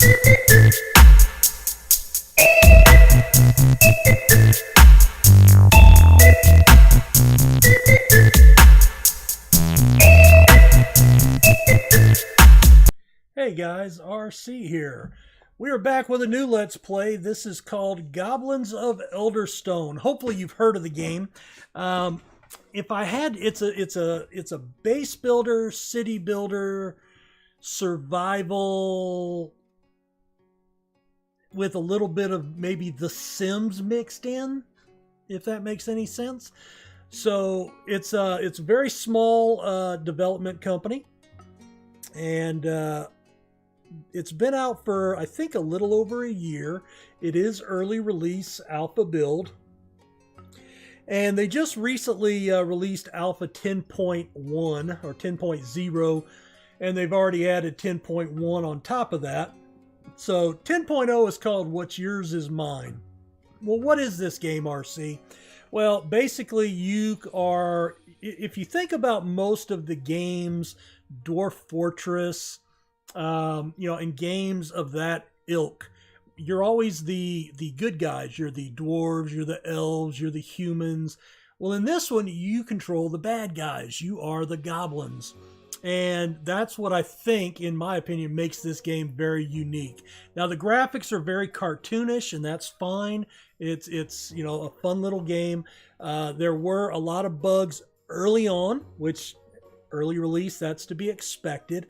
Hey guys, RC here. We are back with a new Let's Play. This is called Goblins of Elderstone. Hopefully you've heard of the game. If I had, it's a base builder, city builder, survival with a little bit of maybe The Sims mixed in, if that makes any sense. So it's a very small development company, and it's been out for, I think, a little over a year. It is early release alpha build. And they just recently released alpha 10.1 or 10.0, and they've already added 10.1 on top of that. So 10.0 is called What's Yours Is Mine. Well, what is this game, RC? Well, basically you are, if you think about most of the games, Dwarf Fortress, and games of that ilk, you're always the good guys. You're the dwarves, you're the elves, you're the humans. Well, in this one, you control the bad guys. You are the goblins. And that's what I think, in my opinion, makes this game very unique. Now, the graphics are very cartoonish, and that's fine. It's a fun little game. There were a lot of bugs early on, which early release, that's to be expected.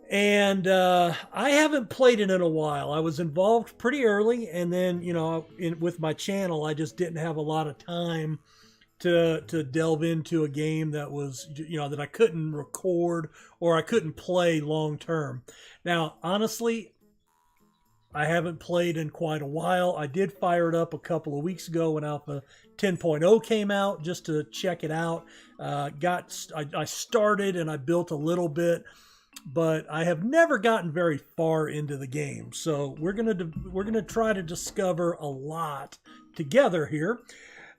And I haven't played it in a while. I was involved pretty early, and then, with my channel, I just didn't have a lot of time to delve into a game that was, that I couldn't record or I couldn't play long term. Now, honestly, I haven't played in quite a while. I did fire it up a couple of weeks ago when Alpha 10.0 came out just to check it out. I started and I built a little bit, but I have never gotten very far into the game. So we're gonna try to discover a lot together here.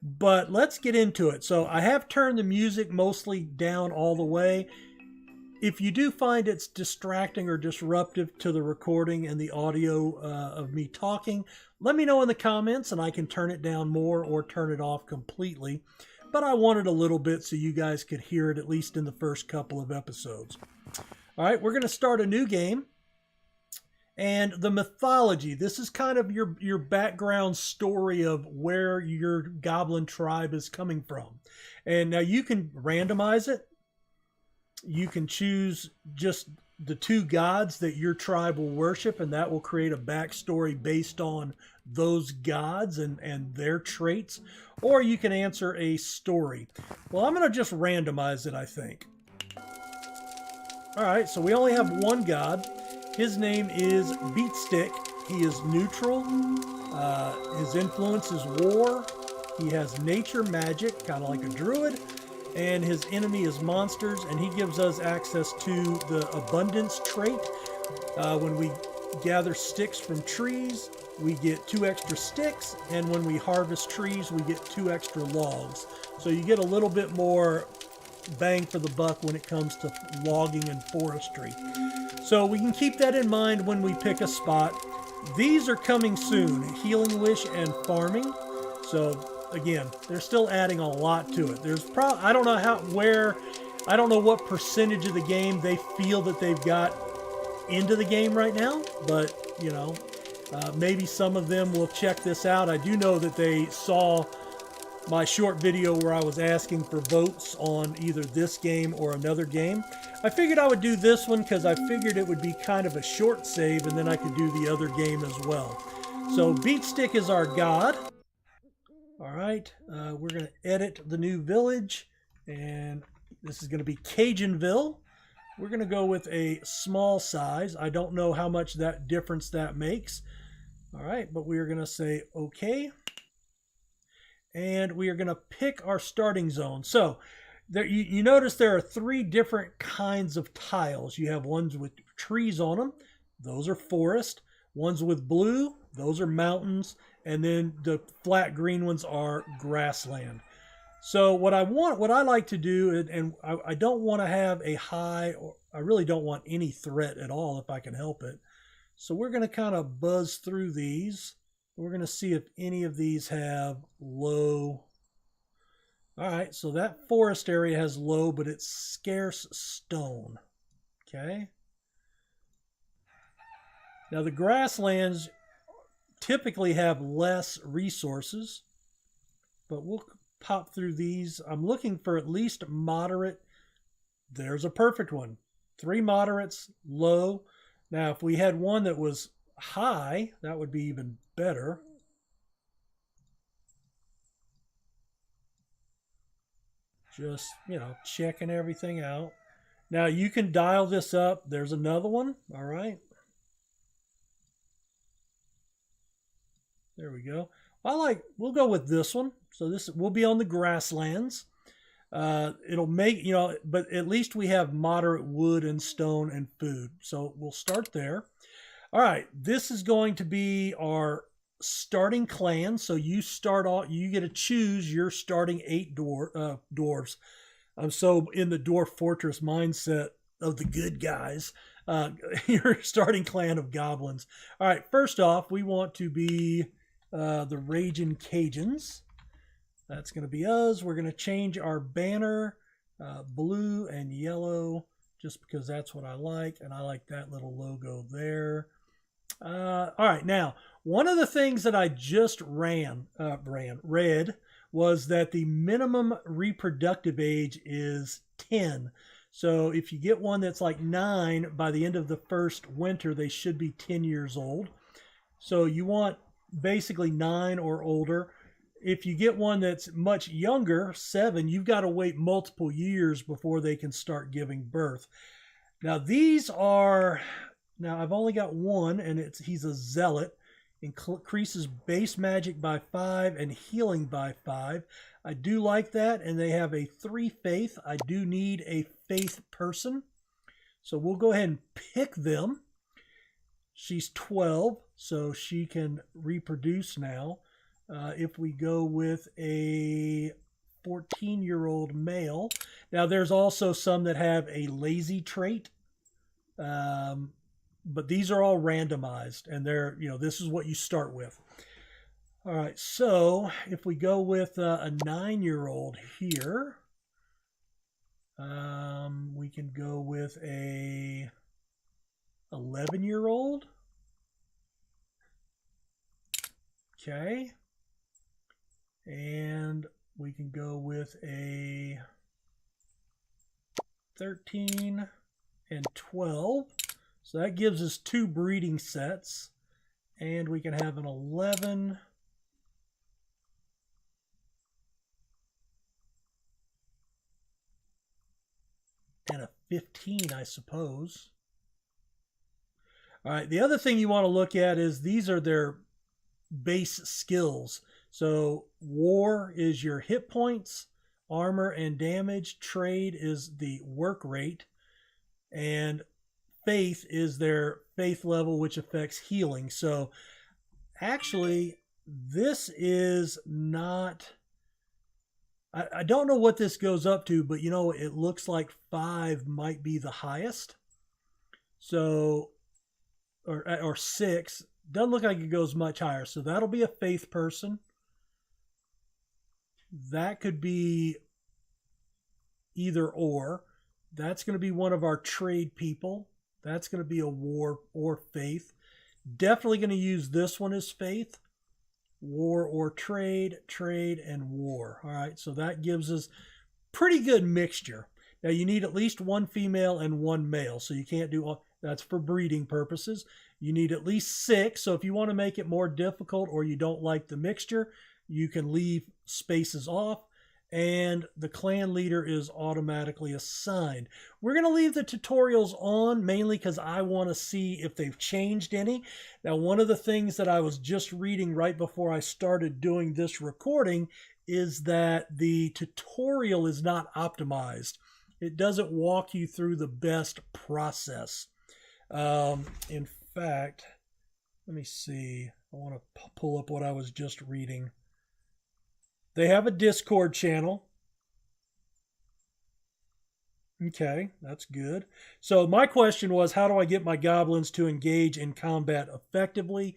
But let's get into it. So I have turned the music mostly down all the way. If you do find it's distracting or disruptive to the recording and the audio of me talking, let me know in the comments and I can turn it down more or turn it off completely. But I wanted a little bit so you guys could hear it, at least in the first couple of episodes. All right, we're going to start a new game. And the mythology, this is kind of your background story of where your goblin tribe is coming from. And now you can randomize it. You can choose just the two gods that your tribe will worship, and that will create a backstory based on those gods and their traits. Or you can answer a story. Well, I'm going to just randomize it, I think. All right, so we only have one god. His name is Beatstick. He is neutral. His influence is war. He has nature magic, kind of like a druid. And his enemy is monsters, and he gives us access to the abundance trait. When we gather sticks from trees, we get 2 extra sticks, and when we harvest trees, we get 2 extra logs. So you get a little bit more bang for the buck when it comes to logging and forestry. So we can keep that in mind when we pick a spot. These are coming soon, Healing Wish and Farming. So again, they're still adding a lot to it. There's I don't know what percentage of the game they feel that they've got into the game right now, but maybe some of them will check this out. I do know that they saw my short video where I was asking for votes on either this game or another game. I figured I would do this one because I figured it would be kind of a short save, and then I could do the other game as well. So Beatstick is our god. All right, we're going to edit the new village, and this is going to be Cajunville. We're going to go with a small size. I don't know how much that difference that makes. All right, but we are going to say okay. And we are going to pick our starting zone. So there, you notice there are 3 different kinds of tiles. You have ones with trees on them. Those are forest. Ones with blue. Those are mountains. And then the flat green ones are grassland. So what I like to do, and I don't want to have a high, or I really don't want any threat at all if I can help it. So we're going to kind of buzz through these. We're going to see if any of these have low. All right, so that forest area has low, but it's scarce stone. Okay. Now the grasslands typically have less resources, but we'll pop through these. I'm looking for at least moderate. There's a perfect one. 3 moderates, low. Now, if we had one that was high, that would be even better. Just, checking everything out. Now, you can dial this up. There's another one. All right. There we go. We'll go with this one. So this will be on the grasslands. It'll make, but at least we have moderate wood and stone and food. So we'll start there. All right. This is going to be our starting clan. So you start off, you get to choose your starting 8 dwarves. I'm so in the Dwarf Fortress mindset of the good guys. Your starting clan of goblins. All right. First off, we want to be the Raging Cajuns. That's going to be us. We're going to change our banner blue and yellow just because that's what I like. And I like that little logo there. All right. Now, one of the things that I just read was that the minimum reproductive age is 10. So if you get one that's like 9, by the end of the first winter, they should be 10 years old. So you want basically 9 or older. If you get one that's much younger, 7, you've got to wait multiple years before they can start giving birth. Now I've only got one, and he's a zealot. Increases base magic by 5 and healing by 5. I do like that, and they have a 3 faith. I do need a faith person, so we'll go ahead and pick them. She's 12, so she can reproduce now. If we go with a 14-year-old male. Now, there's also some that have a lazy trait, but these are all randomized, and this is what you start with. All right, so if we go with a 9-year-old here, we can go with a 11-year-old. Okay. And we can go with a 13 and 12. So that gives us 2 breeding sets. And we can have an 11 and a 15, I suppose. All right, the other thing you want to look at is these are their base skills. So war is your hit points, armor and damage, trade is the work rate, and faith is their faith level, which affects healing. So actually, this is not, I don't know what this goes up to, but it looks like 5 might be the highest. So, or 6. Doesn't look like it goes much higher. So that'll be a faith person. That could be either or. That's going to be one of our trade people. That's going to be a war or faith. Definitely going to use this one as faith. War or trade, trade and war. All right, so that gives us pretty good mixture. Now you need at least 1 female and 1 male. So you can't do all, that's for breeding purposes. You need at least 6. So if you want to make it more difficult or you don't like the mixture, you can leave spaces off, and the clan leader is automatically assigned. We're going to leave the tutorials on mainly because I want to see if they've changed any. Now, one of the things that I was just reading right before I started doing this recording is that the tutorial is not optimized. It doesn't walk you through the best process. In fact, let me see. I want to pull up what I was just reading. They have a Discord channel. Okay, that's good. So my question was, how do I get my goblins to engage in combat effectively?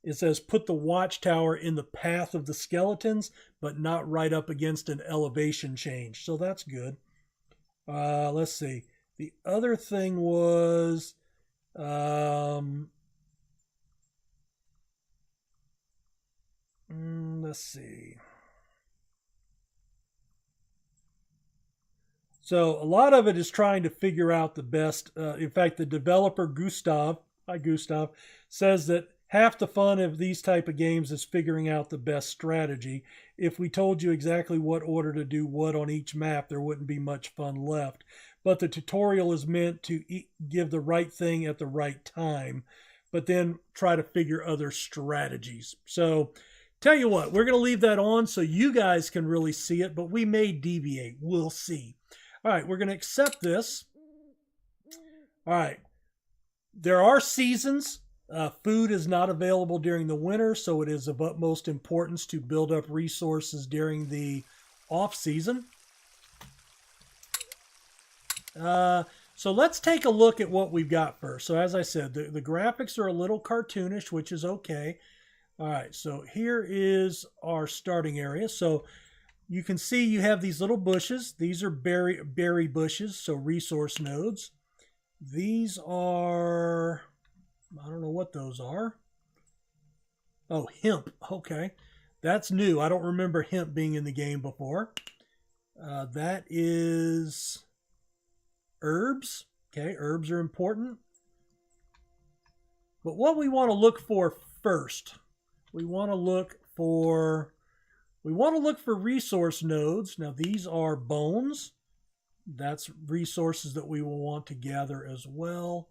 It says put the watchtower in the path of the skeletons, but not right up against an elevation change. So that's good. Let's see. The other thing was, let's see. So a lot of it is trying to figure out the best. In fact, the developer Gustav, hi Gustav, says that half the fun of these type of games is figuring out the best strategy. If we told you exactly what order to do what on each map, there wouldn't be much fun left. But the tutorial is meant to give the right thing at the right time, but then try to figure other strategies. So tell you what, we're going to leave that on so you guys can really see it, but we may deviate. We'll see. All right, we're going to accept this. All right. There are seasons. Food is not available during the winter, so it is of utmost importance to build up resources during the off season. So let's take a look at what we've got first. So as I said, the graphics are a little cartoonish, which is okay. All right, so here is our starting area. So you can see you have these little bushes. These are berry bushes, so resource nodes. These are, I don't know what those are. Oh, hemp. Okay, that's new. I don't remember hemp being in the game before. That is herbs. Okay, herbs are important. But what we want to look for first, we want to look for resource nodes. Now these are bones. That's resources that we will want to gather as well.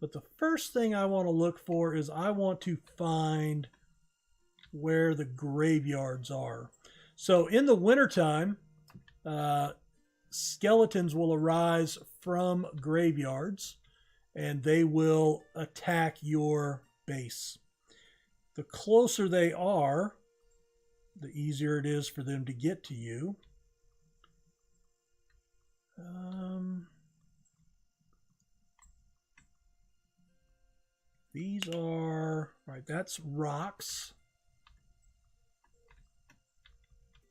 But the first thing I want to look for is I want to find where the graveyards are. So in the wintertime, skeletons will arise from graveyards and they will attack your base. The closer they are, the easier it is for them to get to you. These are, right, that's rocks.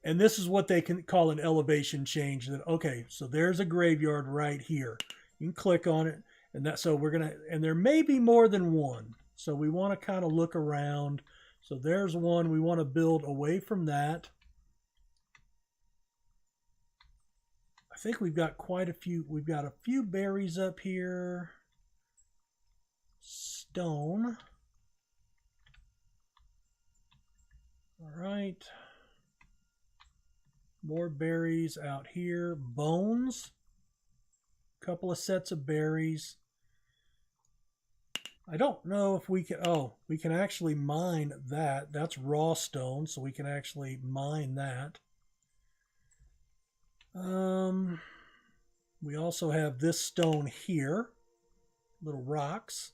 And this is what they can call an elevation change. That, okay, so there's a graveyard right here. You can click on it, and that, so we're gonna, and there may be more than one. So we want to kind of look around. So there's one. We want to build away from that. I think we've got quite a few. We've got a few berries up here. Stone. All right. More berries out here. Bones. A couple of sets of berries. I don't know if we can, oh, we can actually mine that. That's raw stone, so we can actually mine that. We also have this stone here, little rocks.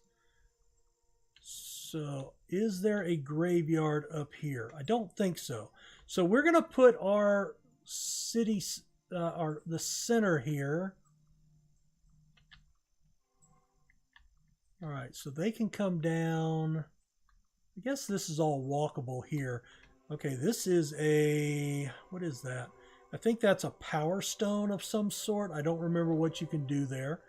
So is there a graveyard up here? I don't think so. So we're going to put our city, the center here. All right, so they can come down. I guess this is all walkable here. Okay, this is a, what is that? I think that's a power stone of some sort. I don't remember what you can do there.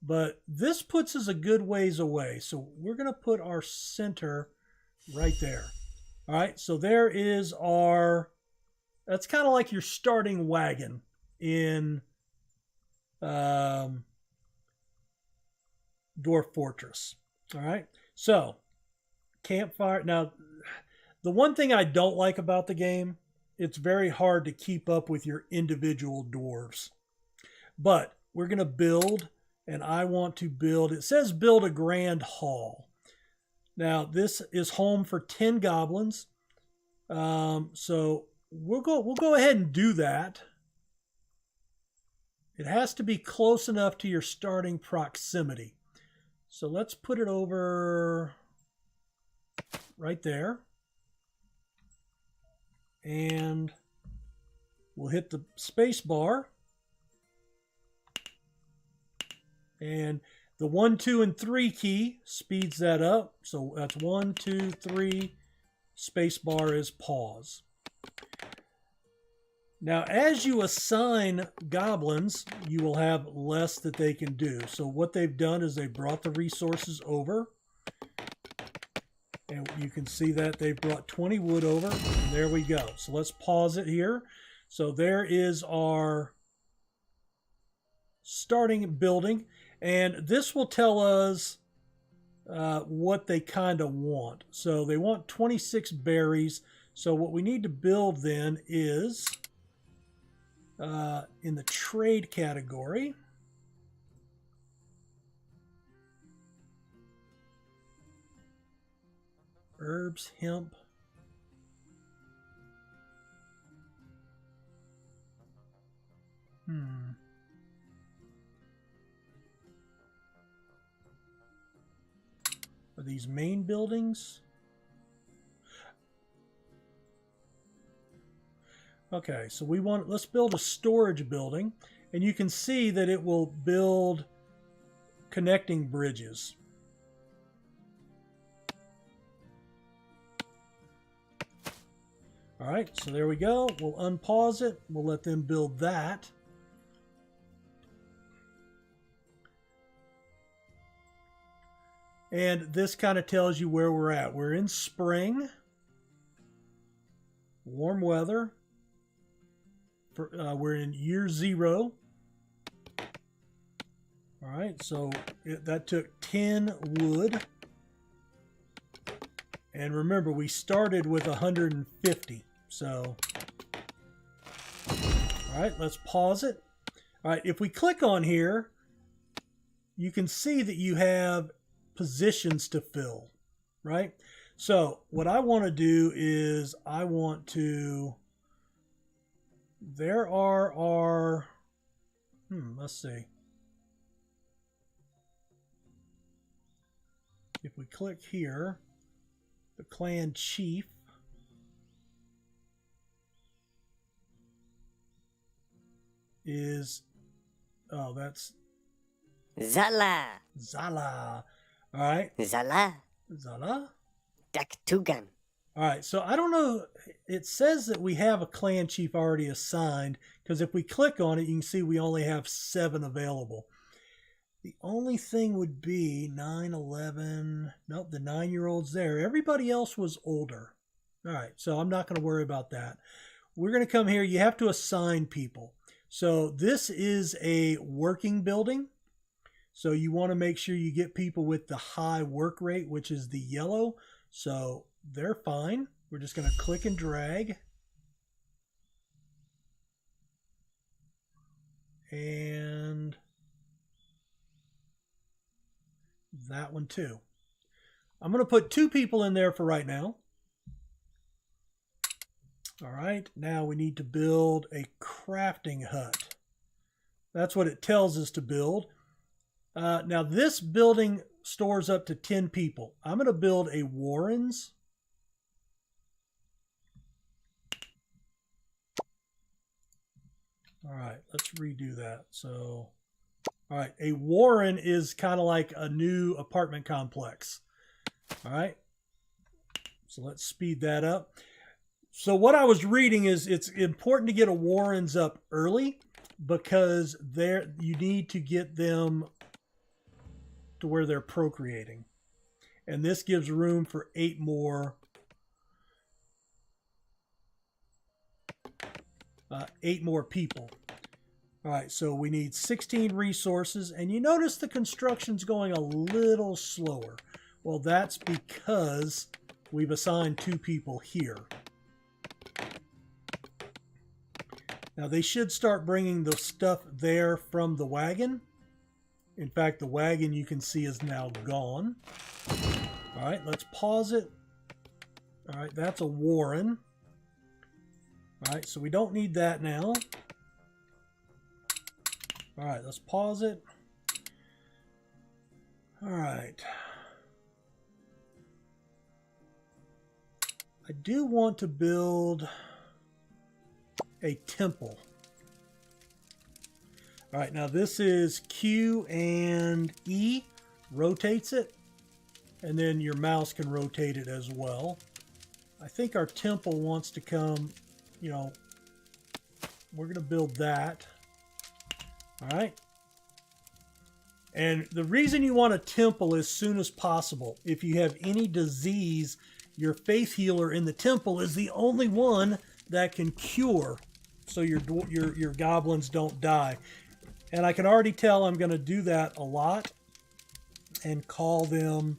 But this puts us a good ways away. So we're going to put our center right there. All right, so there is our, that's kind of like your starting wagon in Dwarf Fortress. All right, so campfire. Now, the one thing I don't like about the game, it's very hard to keep up with your individual dwarves. But we're going to build, and I want to build, it says build a grand hall. Now, this is home for 10 goblins. So we'll go ahead and do that. It has to be close enough to your starting proximity. So let's put it over right there. And we'll hit the space bar. And the 1, 2, and 3 key speeds that up. So that's 1, 2, 3. Space bar is pause. Now, as you assign goblins, you will have less that they can do. So what they've done is they brought the resources over. And you can see that they've brought 20 wood over. And there we go. So let's pause it here. So there is our starting building. And this will tell us what they kind of want. So they want 26 berries. So what we need to build then is in the trade category, herbs, hemp. Are these main buildings? Okay, so let's build a storage building, and you can see that it will build connecting bridges. All right, so there we go. We'll unpause it. We'll let them build that. And this kind of tells you where we're at. We're in spring, warm weather. We're in year 0. All right, so that took 10 wood. And remember, we started with 150. So, all right, let's pause it. All right, if we click on here, you can see that you have positions to fill, right? So what I want to do is I want to, there are our, let's see. If we click here, the clan chief is, oh, that's Zala. Zala. All right. Zala. Zala. Daktugan. All right. So I don't know. It says that we have a clan chief already assigned, because if we click on it, you can see we only have 7 available. The only thing would be 9, 11. Nope, the 9-year-old's there. Everybody else was older. All right. So I'm not going to worry about that. We're going to come here. You have to assign people. So this is a working building. So you want to make sure you get people with the high work rate, which is the yellow. So they're fine. We're just going to click and drag. And that one too. I'm going to put 2 people in there for right now. All right. Now we need to build a crafting hut. That's what it tells us to build. Now this building stores up to 10 people. I'm going to build a Warrens. All right, let's redo that. So, all right, a Warren is kind of like a new apartment complex. All right, so let's speed that up. So what I was reading is it's important to get a Warrens up early, because you need to get them to where they're procreating. And this gives room for 8 more people. All right, so we need 16 resources, and you notice the construction's going a little slower. Well, that's because we've assigned 2 people here. Now they should start bringing the stuff there from the wagon. In fact, the wagon you can see is now gone. All right, let's pause it. All right, that's a Warren. All right, so we don't need that now. All right, let's pause it. All right. I do want to build a temple. All right, now this is Q and E, rotates it, and then your mouse can rotate it as well. I think our temple wants to come, you know, we're going to build that. All right. And the reason you want a temple as soon as possible, if you have any disease, your faith healer in the temple is the only one that can cure, so your goblins don't die. And I can already tell I'm going to do that a lot and call them...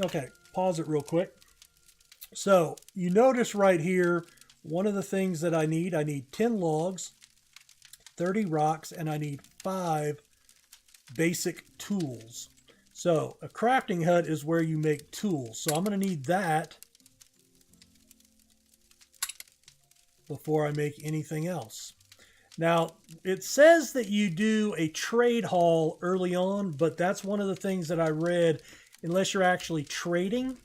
okay, pause it real quick. So you notice right here, one of the things that I need 10 logs, 30 rocks, and I need 5 basic tools. So a crafting hut is where you make tools. So I'm going to need that before I make anything else. Now, it says that you do a trade hall early on, but that's one of the things that I read. Unless you're actually trading,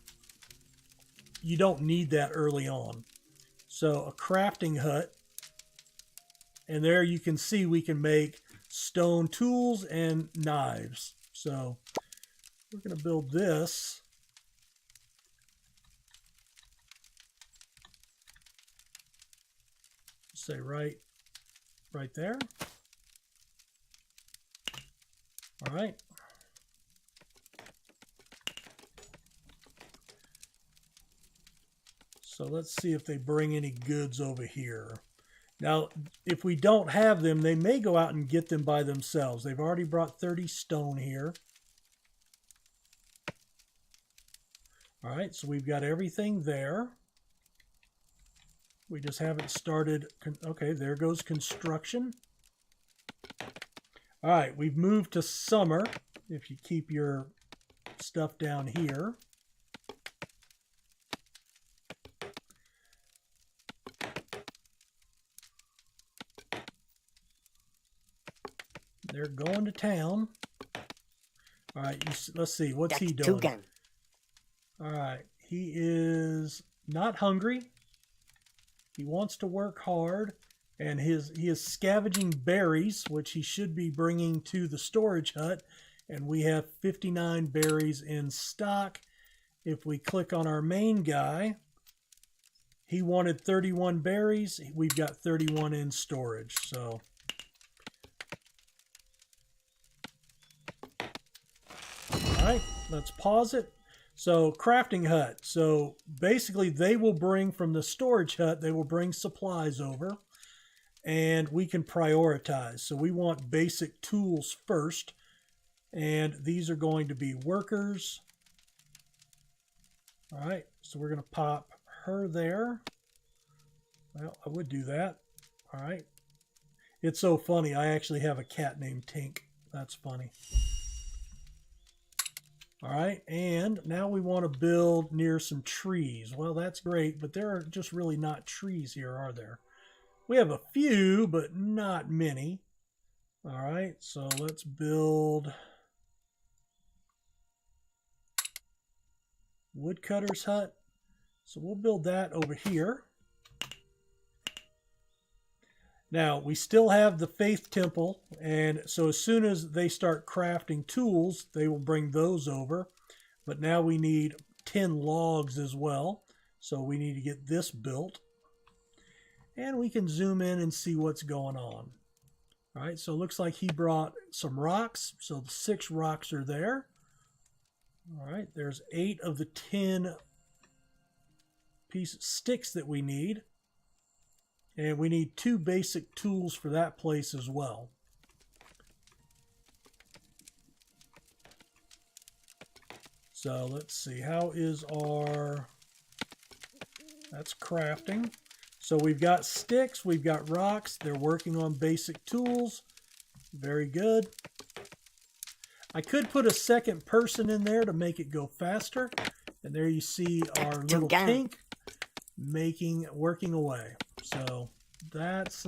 you don't need that early on. So a crafting hut, and there you can see we can make stone tools and knives. So we're going to build this. Say right there. All right. So let's see if they bring any goods over here. Now, if we don't have them, they may go out and get them by themselves. They've already brought 30 stone here. All right, so we've got everything there. We just haven't started. Okay, there goes construction. All right, we've moved to summer. If you keep your stuff down here. They're going to town. All right, let's see. What's he doing? All right, he is not hungry. He wants to work hard, and he is scavenging berries, which he should be bringing to the storage hut. And we have 59 berries in stock. If we click on our main guy, he wanted 31 berries. We've got 31 in storage. So, all right, let's pause it. So crafting hut. So basically they will bring from the storage hut, they will bring supplies over, and we can prioritize. So we want basic tools first, and these are going to be workers. All right, so we're going to pop her there. Well, I would do that. All right. It's so funny. I actually have a cat named Tink. That's funny. All right, and now we want to build near some trees. Well, that's great, but there are just really not trees here, are there? We have a few, but not many. All right, so let's build Woodcutters Hut. So we'll build that over here. Now, we still have the Faith Temple, and so as soon as they start crafting tools, they will bring those over. But now we need 10 logs as well, so we need to get this built. And we can zoom in and see what's going on. All right, so it looks like he brought some rocks, so 6 rocks are there. All right, there's 8 of the 10 sticks that we need. And we need 2 basic tools for that place as well. So let's see, how is our... That's crafting. So we've got sticks, we've got rocks. They're working on basic tools. Very good. I could put a second person in there to make it go faster. And there you see our little pink working away. So that's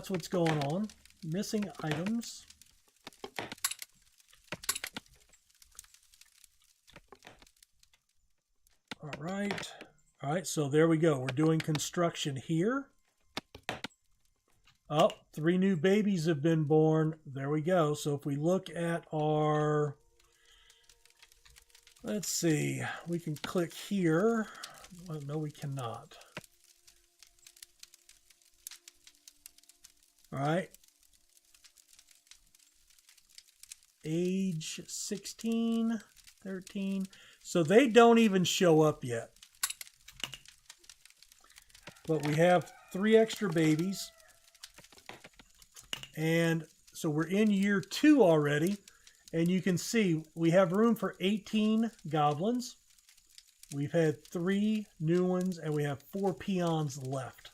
what's going on. Missing items. All right, so there we go. We're doing construction here. Oh, 3 new babies have been born. There we go. So if we look at our, let's see, we can click here. Well, no, we cannot. All right. Age 16, 13. So they don't even show up yet. But we have 3 extra babies. And so we're in year 2 already. And you can see we have room for 18 goblins. We've had 3 new ones and we have 4 peons left.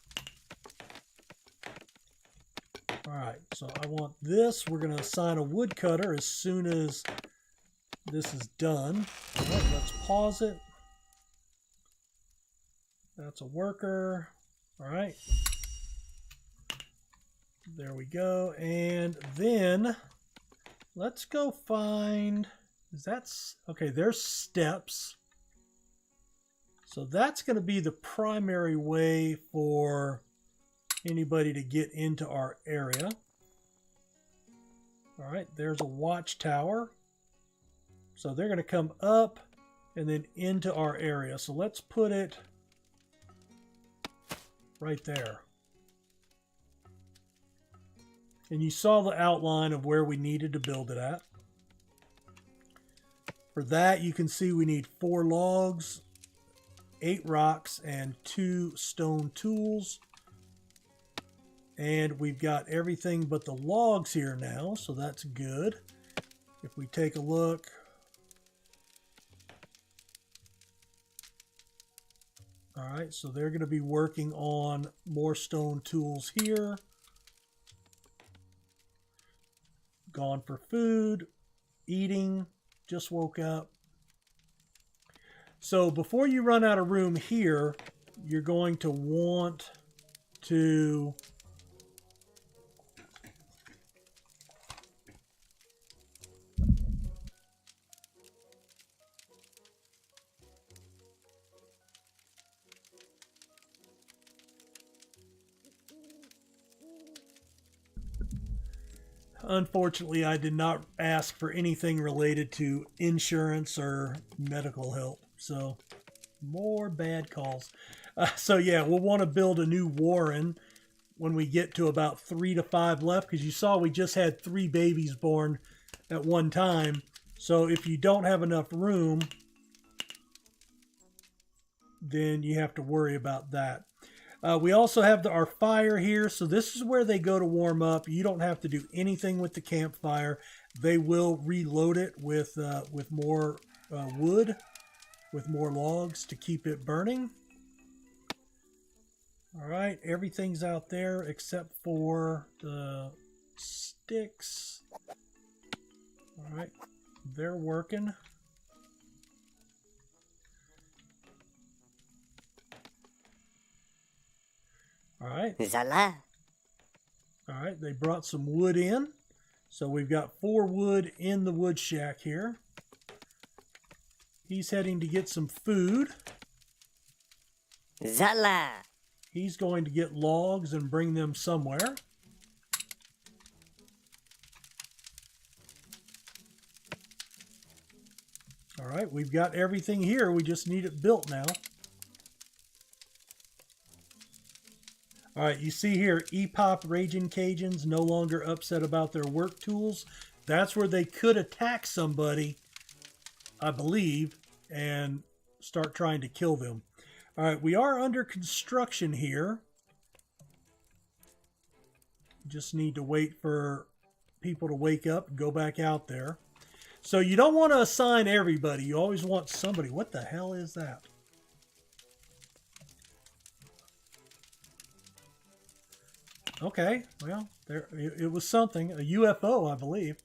All right, so I want this. We're going to assign a woodcutter as soon as this is done. All right, let's pause it. That's a worker. All right. There we go. And then let's go find, okay, there's steps. So that's going to be the primary way for anybody to get into our area. All right, there's a watchtower. So they're going to come up and then into our area. So let's put it right there. And you saw the outline of where we needed to build it at. For that, you can see we need 4 logs, 8 rocks, and 2 stone tools. And we've got everything but the logs here now, so that's good. If we take a look, all right, so they're going to be working on more stone tools here. Gone for food, eating, just woke up. So before you run out of room here, you're going to want to unfortunately, I did not ask for anything related to insurance or medical help. So, more bad calls. So yeah, we'll want to build a new warren when we get to about 3 to 5 left, because you saw we just had 3 babies born at one time. So if you don't have enough room, then you have to worry about that. We also have our fire here, so this is where they go to warm up. You don't have to do anything with the campfire. They will reload it with more wood, with more logs to keep it burning. All right, everything's out there except for the sticks. All right, they're working. All right. Zala. All right, they brought some wood in. So we've got 4 wood in the wood shack here. He's heading to get some food. Zala. He's going to get logs and bring them somewhere. All right, we've got everything here. We just need it built now. All right, you see here, EPOP Raging Cajuns no longer upset about their work tools. That's where they could attack somebody, I believe, and start trying to kill them. All right, we are under construction here. Just need to wait for people to wake up and go back out there. So you don't want to assign everybody. You always want somebody. What the hell is that? Okay, well, there it was something. A UFO, I believe.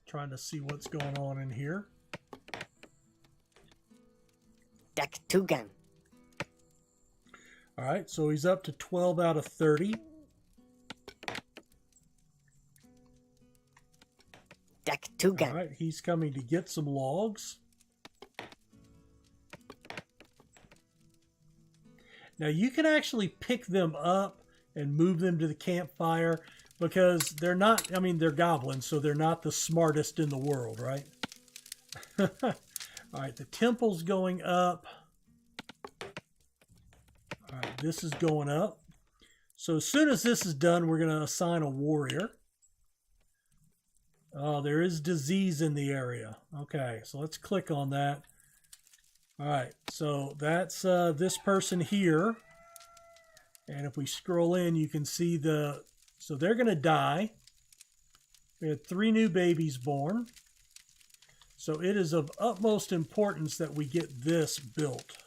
Trying to see what's going on in here. Deck 2 gun. All right, so he's up to 12 out of 30. Deck 2 gun. All right, he's coming to get some logs. Now you can actually pick them up and move them to the campfire because they're not, I mean, they're goblins, so they're not the smartest in the world, right? All right, the temple's going up. All right, this is going up. So as soon as this is done, we're going to assign a warrior. Oh, there is disease in the area. Okay, so let's click on that. All right, so that's this person here. And if we scroll in, you can see so they're going to die. We had 3 new babies born. So it is of utmost importance that we get this built.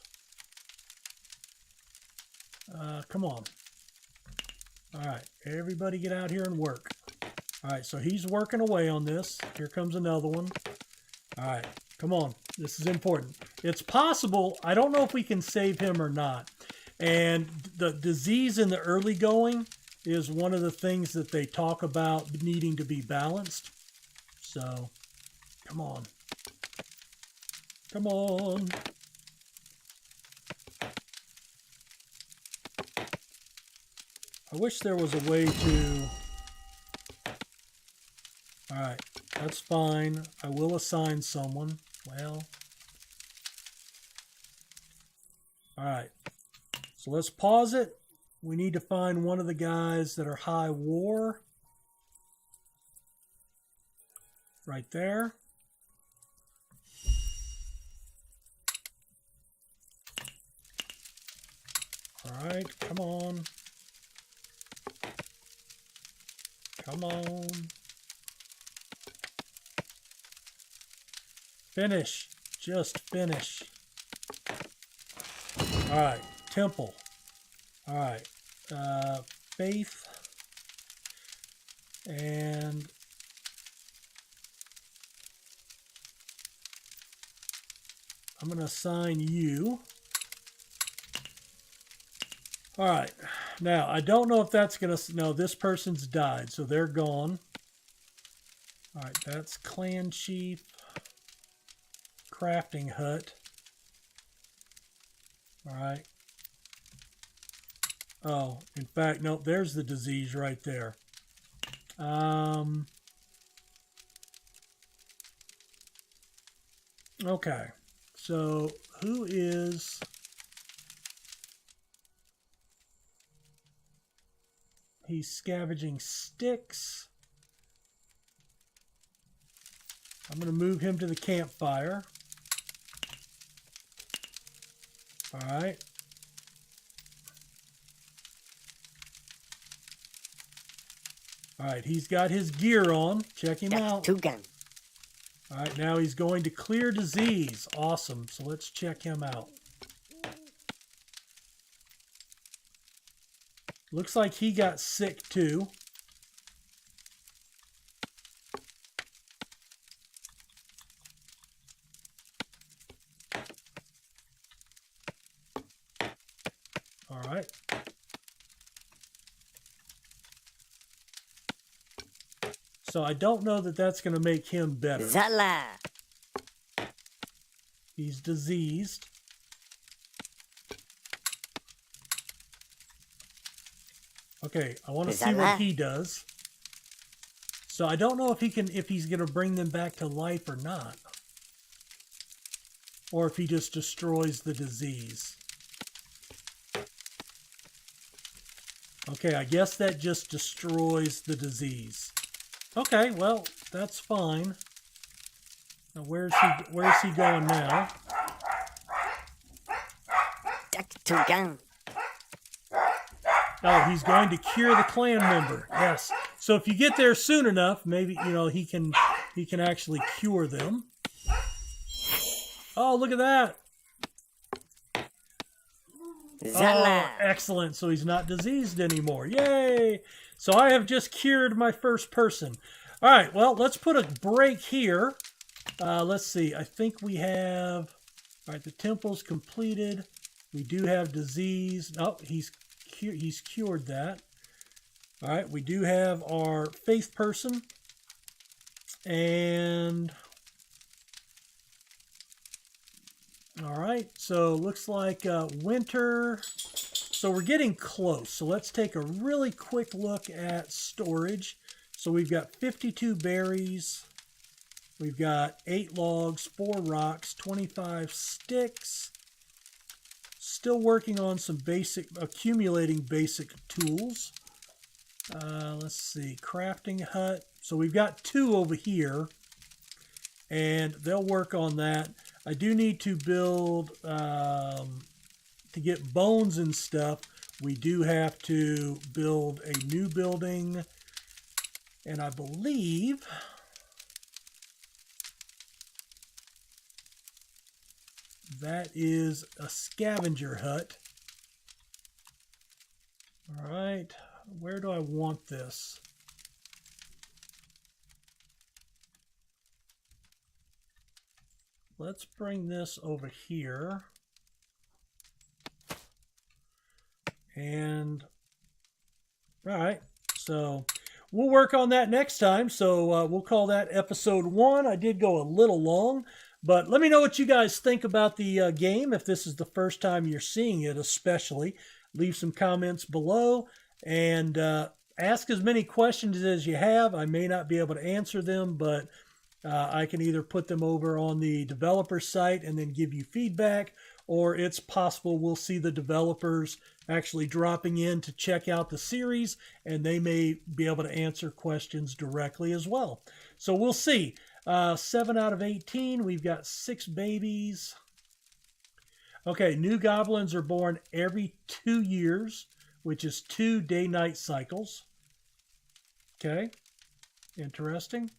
Come on. All right, everybody get out here and work. All right, so he's working away on this. Here comes another one. All right, come on. This is important. It's possible. I don't know if we can save him or not. And the disease in the early going is one of the things that they talk about needing to be balanced. So, come on. Come on. I wish there was a way to... All right, that's fine. I will assign someone. Well... All right, so let's pause it. We need to find one of the guys that are high war. Right there. All right, come on. Come on. Finish. Just finish. All right, temple. All right, faith. And I'm going to assign you. All right, now I don't know if that's going to, no, this person's died, so they're gone. All right, that's clan chief, crafting hut. All right. Oh, in fact, no, there's the disease right there. Okay, so who is... He's scavenging sticks. I'm going to move him to the campfire. All right. All right, he's got his gear on. Check him out. Two gun. All right, now he's going to clear disease. Awesome. So let's check him out. Looks like he got sick too. All right. So I don't know that that's going to make him better. Zala. He's diseased. Okay, I want to see what he does. So I don't know if he's going to bring them back to life or not. Or if he just destroys the disease. Okay, I guess that just destroys the disease. Okay, well, that's fine. Now where's he going now? Two gun. Oh, he's going to cure the clan member. Yes. So if you get there soon enough, maybe he can actually cure them. Oh, look at that. Zala. Oh, excellent. So he's not diseased anymore. Yay. So I have just cured my first person. All right. Well, let's put a break here. Let's see. I think we have... All right, the temple's completed. We do have disease. Oh, he's cured that. All right, we do have our faith person. And... All right, so looks like winter So we're getting close. So let's take a really quick look at storage. So we've got 52 berries. We've got 8 logs, 4 rocks, 25 sticks. Still working on some accumulating basic tools. Let's see, crafting hut. So we've got 2 over here, and they'll work on that. I do need to build, to get bones and stuff, we do have to build a new building, and I believe that is a scavenger hut. All right, where do I want this? Let's bring this over here. And, all right, so we'll work on that next time. So we'll call that episode 1. I did go a little long, but let me know what you guys think about the game. If this is the first time you're seeing it, especially, leave some comments below and ask as many questions as you have. I may not be able to answer them, but I can either put them over on the developer site and then give you feedback, or it's possible we'll see the developers actually dropping in to check out the series, and they may be able to answer questions directly as well. So we'll see. 7 out of 18. We've got 6 babies. Okay, new goblins are born every 2 years, which is 2 day-night cycles. Okay, interesting.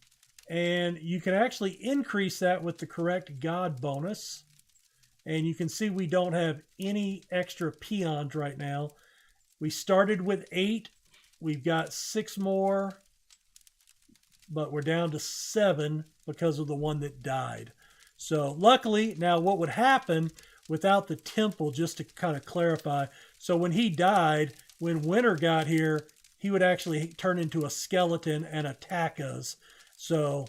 And you can actually increase that with the correct god bonus. And you can see we don't have any extra peons right now. We started with 8. We've got 6 more, but we're down to 7 because of the one that died. So luckily, now what would happen without the temple, just to kind of clarify, so when he died, when winter got here, he would actually turn into a skeleton and attack us. So,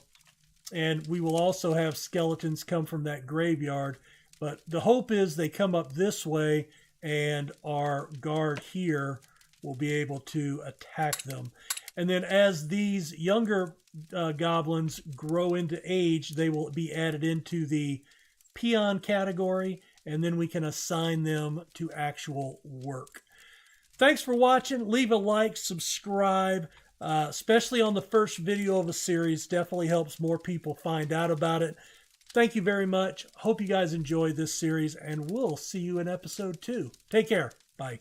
and we will also have skeletons come from that graveyard. But the hope is they come up this way and our guard here will be able to attack them. And then as these younger goblins grow into age, they will be added into the peon category, and then we can assign them to actual work. Thanks for watching. Leave a like, subscribe, especially on the first video of a series. Definitely helps more people find out about it. Thank you very much. Hope you guys enjoyed this series, and we'll see you in episode 2. Take care. Bye.